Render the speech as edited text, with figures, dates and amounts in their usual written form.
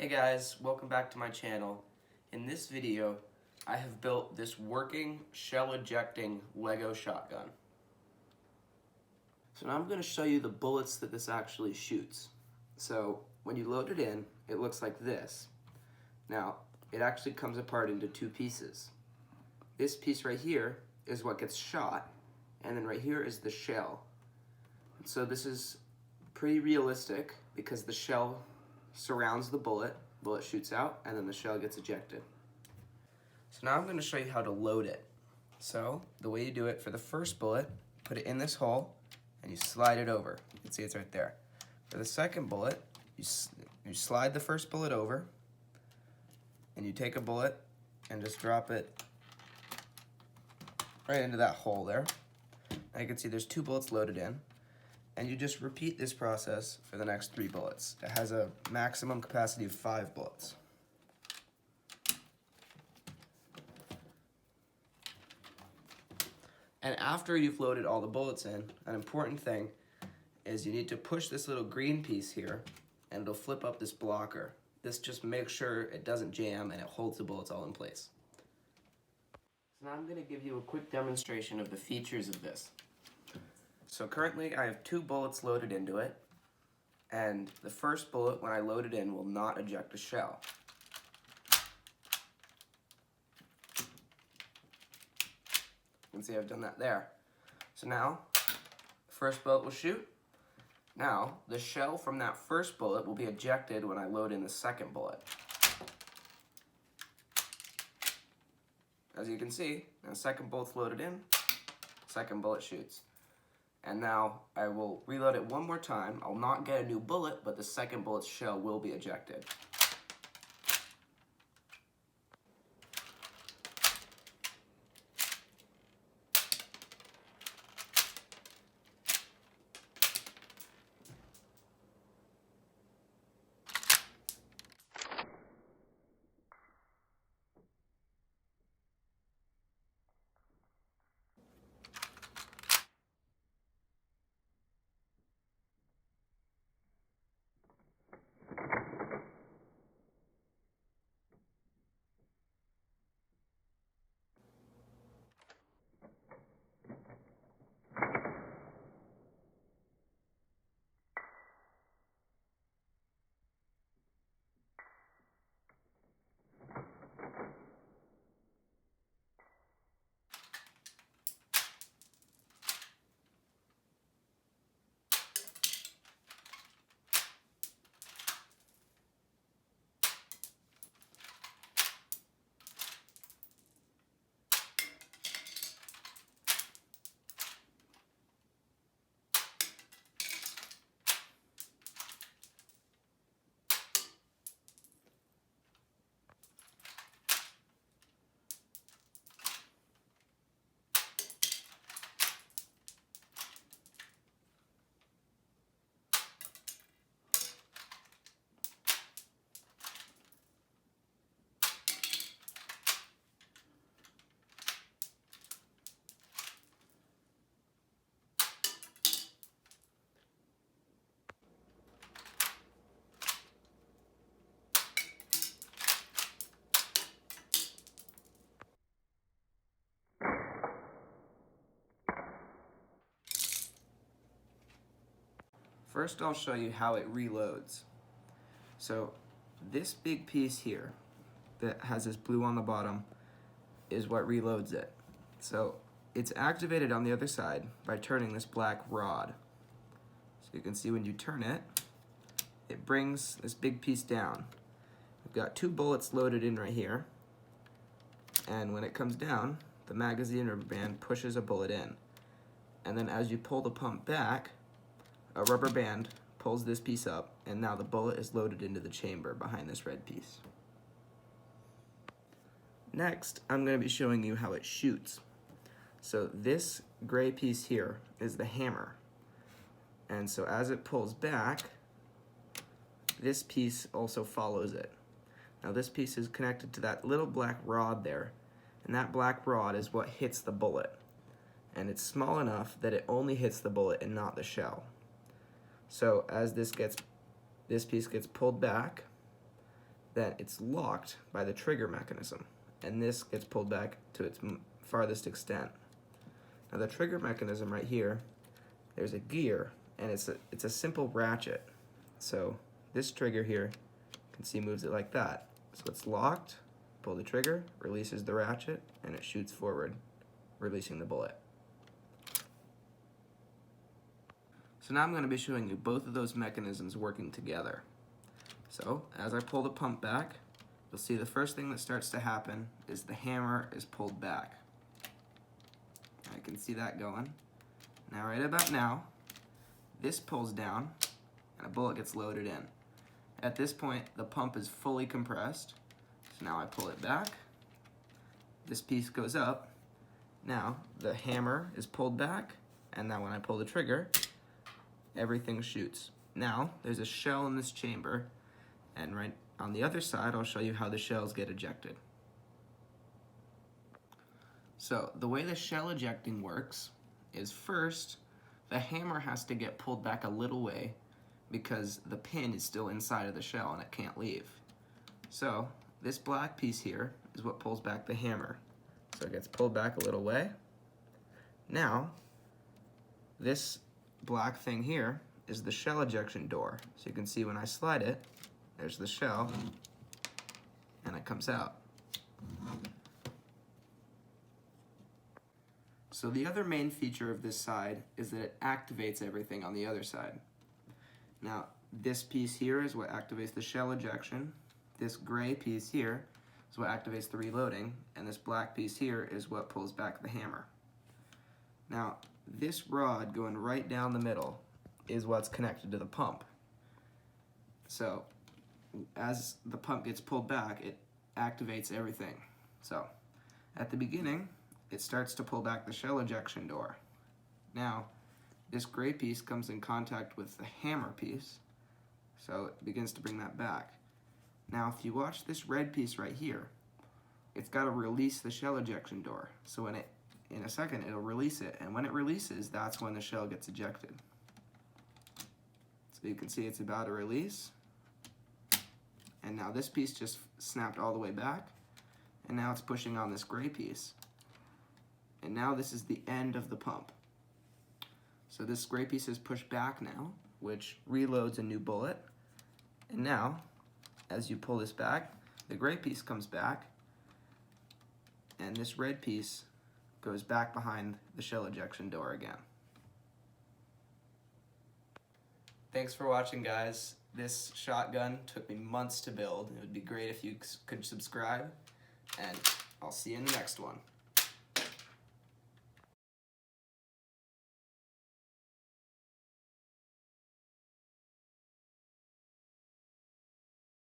Hey guys, welcome back to my channel. In this video, I have built this working shell ejecting Lego shotgun. So now I'm going to show you the bullets that this actually shoots. So when you load it in, it looks like this. Now, it actually comes apart into two pieces. This piece right here is what gets shot, and then right here is the shell. So this is pretty realistic because the shell surrounds the bullet shoots out, and then the shell gets ejected. So now I'm going to show you how to load it. So the way you do it for the first bullet, put it in this hole and you slide it over. You can see it's right there. For the second bullet, you slide the first bullet over and you take a bullet and just drop it right into that hole there. Now you can see there's two bullets loaded in. And you just repeat this process for the next 3 bullets. It has a maximum capacity of 5 bullets. And after you've loaded all the bullets in, an important thing is you need to push this little green piece here and it'll flip up this blocker. This just makes sure it doesn't jam and it holds the bullets all in place. So now I'm going to give you a quick demonstration of the features of this. So currently I have 2 bullets loaded into it, and the first bullet when I load it in will not eject a shell. You can see I've done that there. So now, the first bullet will shoot. Now, the shell from that first bullet will be ejected when I load in the second bullet. As you can see, the second bullet's loaded in, second bullet shoots. And now I will reload it one more time. I'll not get a new bullet, but the second bullet's shell will be ejected. First, I'll show you how it reloads. So this big piece here that has this blue on the bottom is what reloads it. So it's activated on the other side by turning this black rod. So you can see when you turn it, it brings this big piece down. We've got 2 bullets loaded in right here, and when it comes down, the magazine rubber band pushes a bullet in. And then as you pull the pump back, a rubber band pulls this piece up, and now the bullet is loaded into the chamber behind this red piece. Next, I'm going to be showing you how it shoots. So this gray piece here is the hammer. And so as it pulls back, this piece also follows it. Now this piece is connected to that little black rod there, and that black rod is what hits the bullet. And it's small enough that it only hits the bullet and not the shell. So as this piece gets pulled back, then it's locked by the trigger mechanism, and this gets pulled back to its farthest extent. Now the trigger mechanism right here, there's a gear, and it's a simple ratchet. So this trigger here, you can see moves it like that. So it's locked, pull the trigger, releases the ratchet, and it shoots forward, releasing the bullet. So now I'm going to be showing you both of those mechanisms working together. So as I pull the pump back, you'll see the first thing that starts to happen is the hammer is pulled back. I can see that going. Now right about now, this pulls down and a bullet gets loaded in. At this point, the pump is fully compressed. So now I pull it back. This piece goes up. Now the hammer is pulled back, and now when I pull the trigger, everything shoots. Now there's a shell in this chamber, and right on the other side, I'll show you how the shells get ejected. So the way the shell ejecting works is first, the hammer has to get pulled back a little way because the pin is still inside of the shell and it can't leave. So this black piece here is what pulls back the hammer. So it gets pulled back a little way. Now, this black thing here is the shell ejection door. So you can see when I slide it, there's the shell, and it comes out. So the other main feature of this side is that it activates everything on the other side. Now, this piece here is what activates the shell ejection. This gray piece here is what activates the reloading, and this black piece here is what pulls back the hammer. Now, this rod going right down the middle is what's connected to the pump. So, as the pump gets pulled back, it activates everything. So, at the beginning, it starts to pull back the shell ejection door. Now, this gray piece comes in contact with the hammer piece, so it begins to bring that back. Now, if you watch this red piece right here, it's got to release the shell ejection door. So in a second, it'll release it, and when it releases, that's when the shell gets ejected. So you can see it's about to release, and now this piece just snapped all the way back, and now it's pushing on this gray piece. And now this is the end of the pump. So this gray piece is pushed back now, which reloads a new bullet. And now, as you pull this back, the gray piece comes back, and this red piece goes back behind the shell ejection door again. Thanks for watching, guys. This shotgun took me months to build. It would be great if you could subscribe, and I'll see you in the next one.